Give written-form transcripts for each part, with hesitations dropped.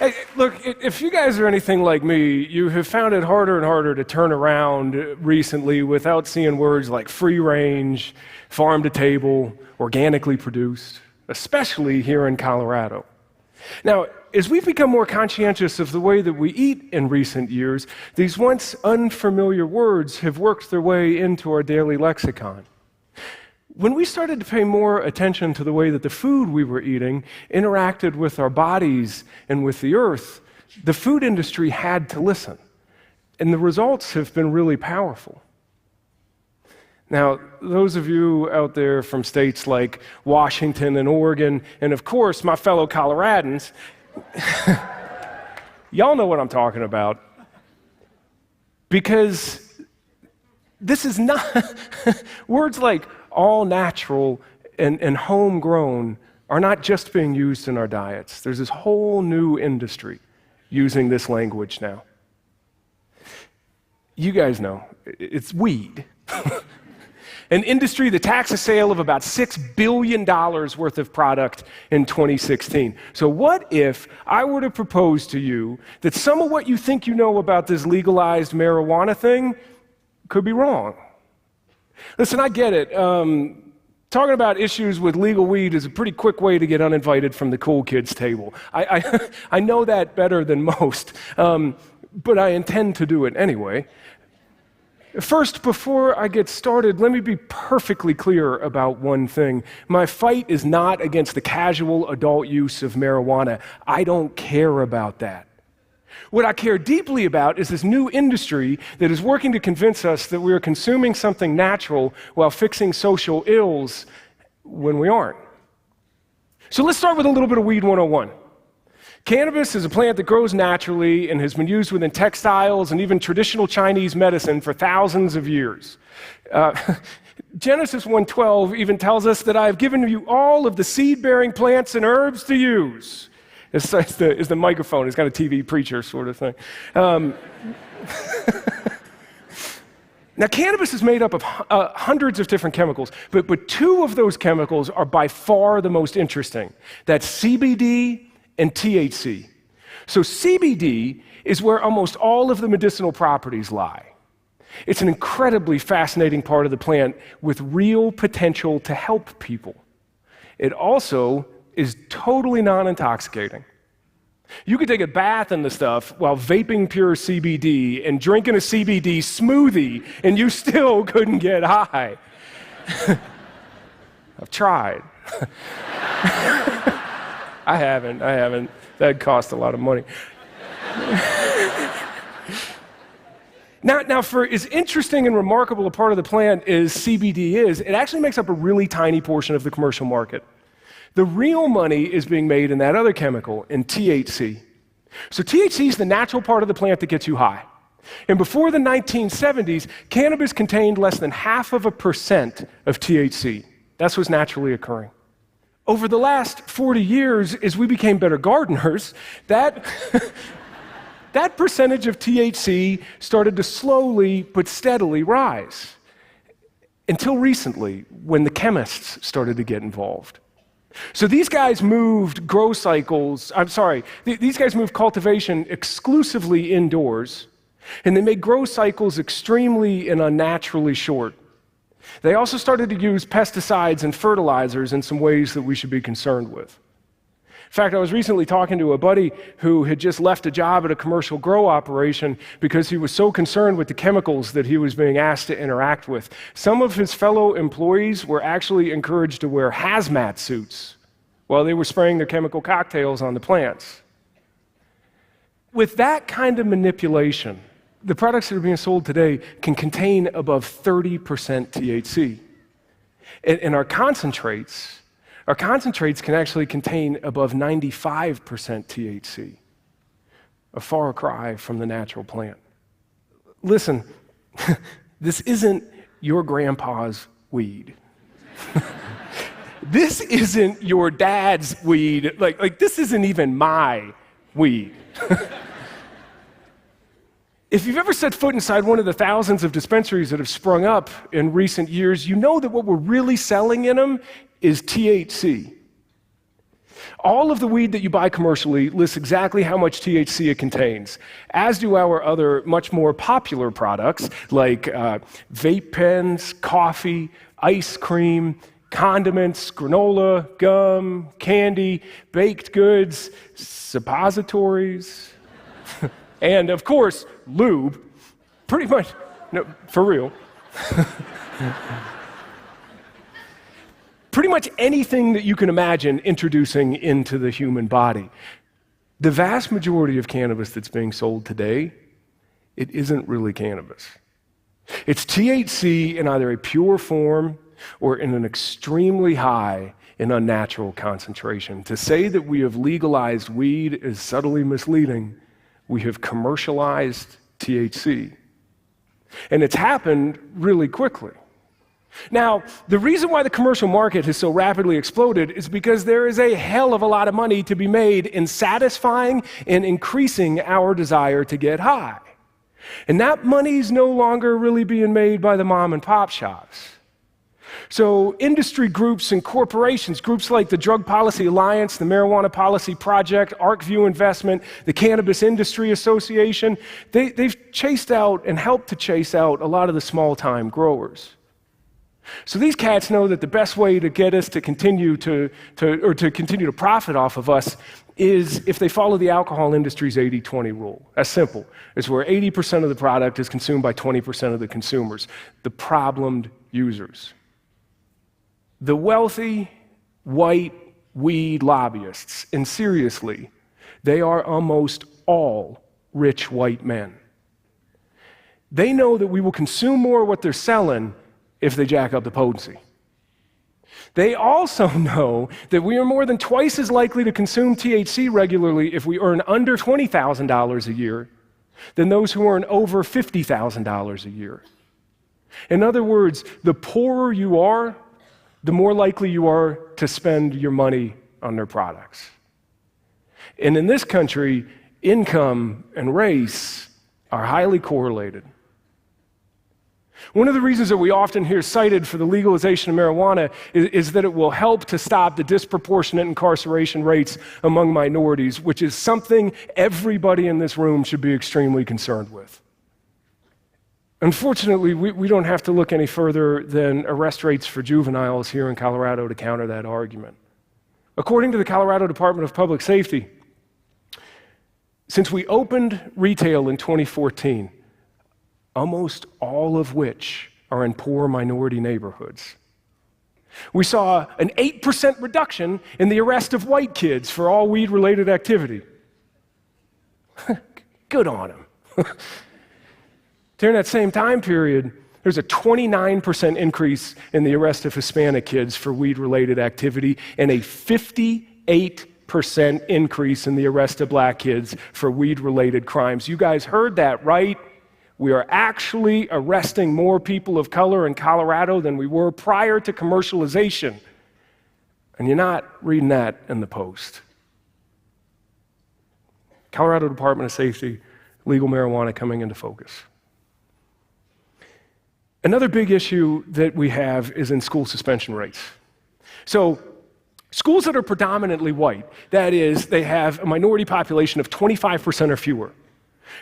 Hey, look, if you guys are anything like me, you have found it harder and harder to turn around recently without seeing words like free range, farm to table, organically produced, especially here in Colorado. Now, as we've become more conscientious of the way that we eat in recent years, these once unfamiliar words have worked their way into our daily lexicon. When we started to pay more attention to the way that the food we were eating interacted with our bodies and with the earth, the food industry had to listen. And the results have been really powerful. Now, those of you out there from states like Washington and Oregon, and of course, my fellow Coloradans, y'all know what I'm talking about. Because this is not, words like all natural and homegrown are not just being used in our diets. There's this whole new industry using this language now. You guys know, it's weed. An industry that taxed a sale of about $6 billion worth of product in 2016. So what if I were to propose to you that some of what you think you know about this legalized marijuana thing could be wrong? Listen, I get it. Talking about issues with legal weed is a pretty quick way to get uninvited from the cool kids table. I know that better than most, but I intend to do it anyway. First, before I get started, let me be perfectly clear about one thing. My fight is not against the casual adult use of marijuana. I don't care about that. What I care deeply about is this new industry that is working to convince us that we are consuming something natural while fixing social ills when we aren't. So let's start with a little bit of Weed 101. Cannabis is a plant that grows naturally and has been used within textiles and even traditional Chinese medicine for thousands of years. Genesis 1:12 even tells us that I have given you all of the seed-bearing plants and herbs to use. It's the microphone. It's got a TV preacher sort of thing. Now, cannabis is made up of hundreds of different chemicals, but two of those chemicals are by far the most interesting. That's CBD and THC. So CBD is where almost all of the medicinal properties lie. It's an incredibly fascinating part of the plant with real potential to help people. It also is totally non-intoxicating. You could take a bath in the stuff while vaping pure CBD and drinking a CBD smoothie, and you still couldn't get high. I've tried. I haven't. That cost a lot of money. Now, for as interesting and remarkable a part of the plant as CBD is, it actually makes up a really tiny portion of the commercial market. The real money is being made in that other chemical, in THC. So THC is the natural part of the plant that gets you high. And before the 1970s, cannabis contained less than 0.5% of THC. That's what's naturally occurring. Over the last 40 years, as we became better gardeners, that percentage of THC started to slowly but steadily rise. Until recently, when the chemists started to get involved. So these guys moved these guys moved cultivation exclusively indoors, and they made grow cycles extremely and unnaturally short. They also started to use pesticides and fertilizers in some ways that we should be concerned with. In fact, I was recently talking to a buddy who had just left a job at a commercial grow operation because he was so concerned with the chemicals that he was being asked to interact with. Some of his fellow employees were actually encouraged to wear hazmat suits while they were spraying their chemical cocktails on the plants. With that kind of manipulation, the products that are being sold today can contain above 30% THC. And our concentrates can actually contain above 95% THC, a far cry from the natural plant. Listen, this isn't your grandpa's weed. This isn't your dad's weed. Like this isn't even my weed. If you've ever set foot inside one of the thousands of dispensaries that have sprung up in recent years, you know that what we're really selling in them is THC. All of the weed that you buy commercially lists exactly how much THC it contains, as do our other much more popular products like vape pens, coffee, ice cream, condiments, granola, gum, candy, baked goods, suppositories, and of course, lube. Pretty much, no, for real. Pretty much anything that you can imagine introducing into the human body. The vast majority of cannabis that's being sold today, it isn't really cannabis. It's THC in either a pure form or in an extremely high and unnatural concentration. To say that we have legalized weed is subtly misleading. We have commercialized THC. And it's happened really quickly. Now, the reason why the commercial market has so rapidly exploded is because there is a hell of a lot of money to be made in satisfying and increasing our desire to get high. And that money's no longer really being made by the mom and pop shops. So industry groups and corporations, groups like the Drug Policy Alliance, the Marijuana Policy Project, ArcView Investment, the Cannabis Industry Association, they've chased out and helped to chase out a lot of the small-time growers. So these cats know that the best way to get us to continue to profit off of us is if they follow the alcohol industry's 80-20 rule. That's simple. It's where 80% of the product is consumed by 20% of the consumers, the problemed users. The wealthy, white weed lobbyists, and seriously, they are almost all rich white men. They know that we will consume more of what they're selling if they jack up the potency. They also know that we are more than twice as likely to consume THC regularly if we earn under $20,000 a year than those who earn over $50,000 a year. In other words, the poorer you are, the more likely you are to spend your money on their products. And in this country, income and race are highly correlated. One of the reasons that we often hear cited for the legalization of marijuana is that it will help to stop the disproportionate incarceration rates among minorities, which is something everybody in this room should be extremely concerned with. Unfortunately, we don't have to look any further than arrest rates for juveniles here in Colorado to counter that argument. According to the Colorado Department of Public Safety, since we opened retail in 2014, almost all of which are in poor minority neighborhoods, we saw an 8% reduction in the arrest of white kids for all weed-related activity. Good on them. During that same time period, there's a 29% increase in the arrest of Hispanic kids for weed-related activity and a 58% increase in the arrest of black kids for weed-related crimes. You guys heard that, right? We are actually arresting more people of color in Colorado than we were prior to commercialization. And you're not reading that in the Post. Colorado Department of Safety, legal marijuana coming into focus. Another big issue that we have is in school suspension rates. So schools that are predominantly white, that is, they have a minority population of 25% or fewer.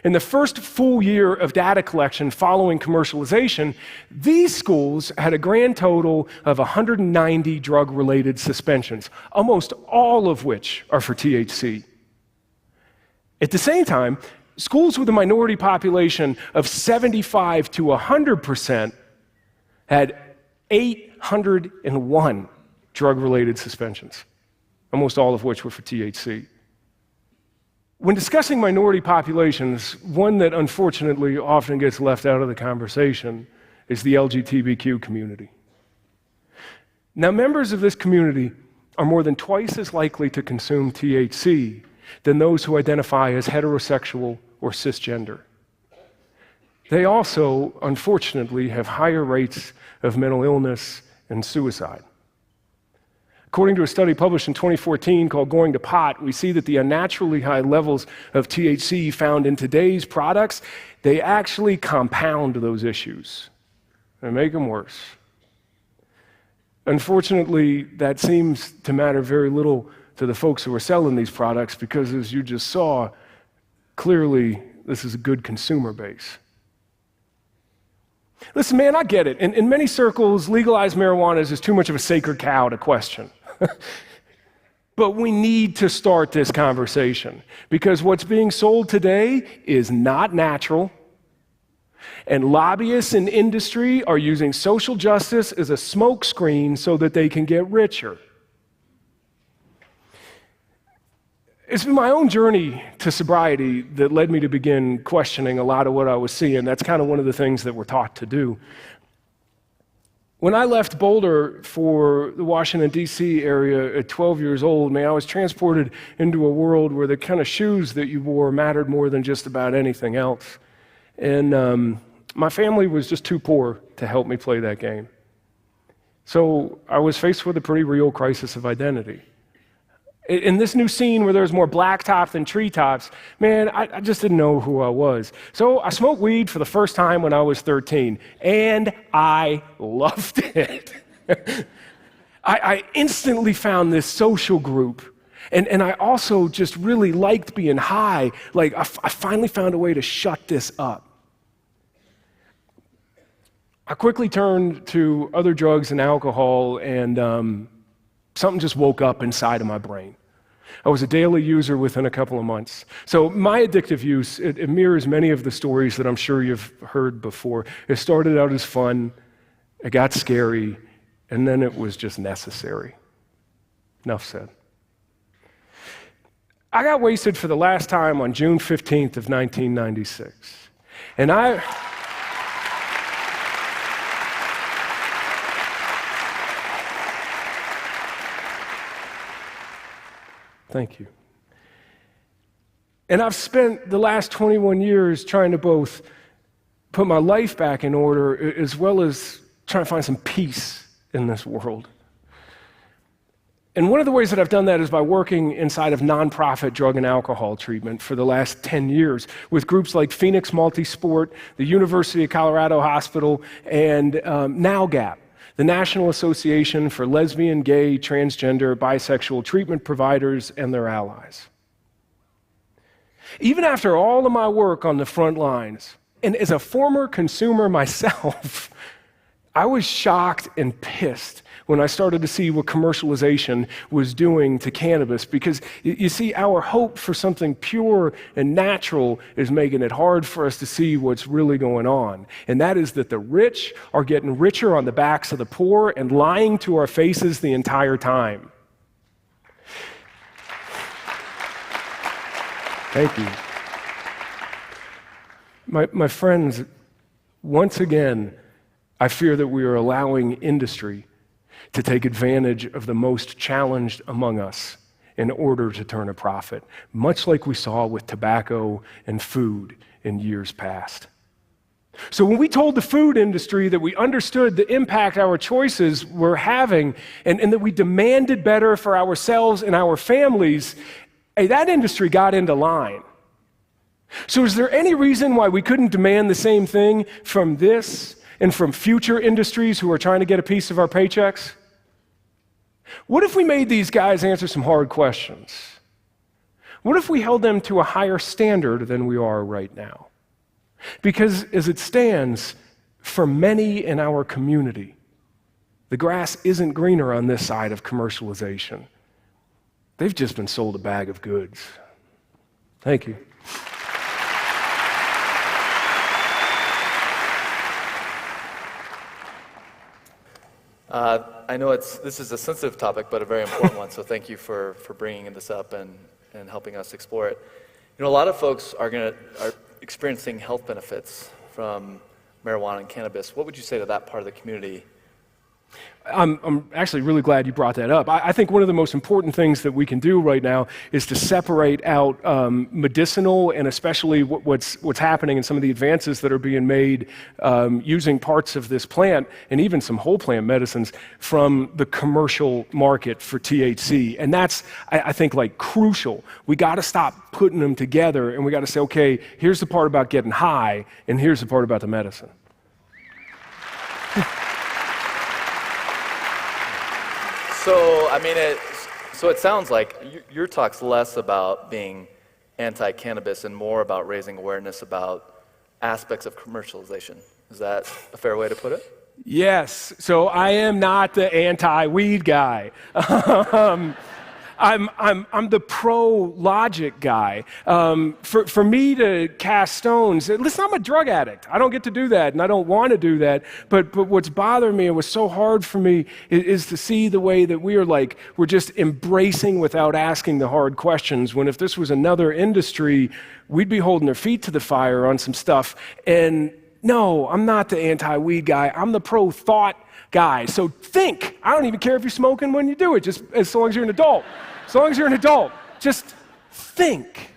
In the first full year of data collection following commercialization, these schools had a grand total of 190 drug-related suspensions, almost all of which are for THC. At the same time, schools with a minority population of 75 to 100% had 801 drug-related suspensions, almost all of which were for THC. When discussing minority populations, one that unfortunately often gets left out of the conversation is the LGBTQ community. Now, members of this community are more than twice as likely to consume THC than those who identify as heterosexual or cisgender. They also, unfortunately, have higher rates of mental illness and suicide. According to a study published in 2014 called Going to Pot, we see that the unnaturally high levels of THC found in today's products, they actually compound those issues and make them worse. Unfortunately, that seems to matter very little to the folks who are selling these products because, as you just saw, clearly this is a good consumer base. Listen, man, I get it. In many circles, legalized marijuana is just too much of a sacred cow to question. But we need to start this conversation because what's being sold today is not natural, and lobbyists in industry are using social justice as a smokescreen so that they can get richer. It's been my own journey to sobriety that led me to begin questioning a lot of what I was seeing. That's kind of one of the things that we're taught to do. When I left Boulder for the Washington, D.C. area at 12 years old, man, I was transported into a world where the kind of shoes that you wore mattered more than just about anything else. And my family was just too poor to help me play that game. So I was faced with a pretty real crisis of identity. In this new scene where there's more blacktop than treetops, man, I just didn't know who I was. So I smoked weed for the first time when I was 13, and I loved it. I instantly found this social group, and I also just really liked being high. Like, I finally found a way to shut this up. I quickly turned to other drugs and alcohol, and something just woke up inside of my brain. I was a daily user within a couple of months. So my addictive use, it mirrors many of the stories that I'm sure you've heard before. It started out as fun, it got scary, and then it was just necessary. Enough said. I got wasted for the last time on June 15th of 1996. And Thank you. And I've spent the last 21 years trying to both put my life back in order as well as trying to find some peace in this world. And one of the ways that I've done that is by working inside of nonprofit drug and alcohol treatment for the last 10 years with groups like Phoenix Multisport, the University of Colorado Hospital, and NowGap, the National Association for Lesbian, Gay, Transgender, Bisexual Treatment Providers and their allies. Even after all of my work on the front lines, and as a former consumer myself, I was shocked and pissed when I started to see what commercialization was doing to cannabis, because you see, our hope for something pure and natural is making it hard for us to see what's really going on. And that is that the rich are getting richer on the backs of the poor and lying to our faces the entire time. Thank you. My friends, once again, I fear that we are allowing industry to take advantage of the most challenged among us in order to turn a profit, much like we saw with tobacco and food in years past. So when we told the food industry that we understood the impact our choices were having and that we demanded better for ourselves and our families, that industry got into line. So is there any reason why we couldn't demand the same thing from this and from future industries who are trying to get a piece of our paychecks? What if we made these guys answer some hard questions? What if we held them to a higher standard than we are right now? Because as it stands, for many in our community, the grass isn't greener on this side of commercialization. They've just been sold a bag of goods. Thank you. I know this is a sensitive topic, but a very important one, so thank you for bringing this up and helping us explore it. You know, a lot of folks are experiencing health benefits from marijuana and cannabis. What would you say to that part of the community? I'm actually really glad you brought that up. I think one of the most important things that we can do right now is to separate out medicinal and especially what's happening in some of the advances that are being made using parts of this plant and even some whole plant medicines from the commercial market for THC. And that's, I think, like crucial. We got to stop putting them together and we got to say, okay, here's the part about getting high and here's the part about the medicine. So, I mean, So it sounds like your talk's less about being anti-cannabis and more about raising awareness about aspects of commercialization. Is that a fair way to put it? Yes, so I am not the anti-weed guy. I'm the pro-logic guy. For me to cast stones, listen, I'm a drug addict. I don't get to do that, and I don't want to do that. But what's bothering me and what's so hard for me is to see the way that we're just embracing without asking the hard questions, when if this was another industry, we'd be holding their feet to the fire on some stuff. And no, I'm not the anti-weed guy. I'm the pro-thought guy. So think. I don't even care if you're smoking when you do it, just as long as you're an adult. As long as you're an adult, just think.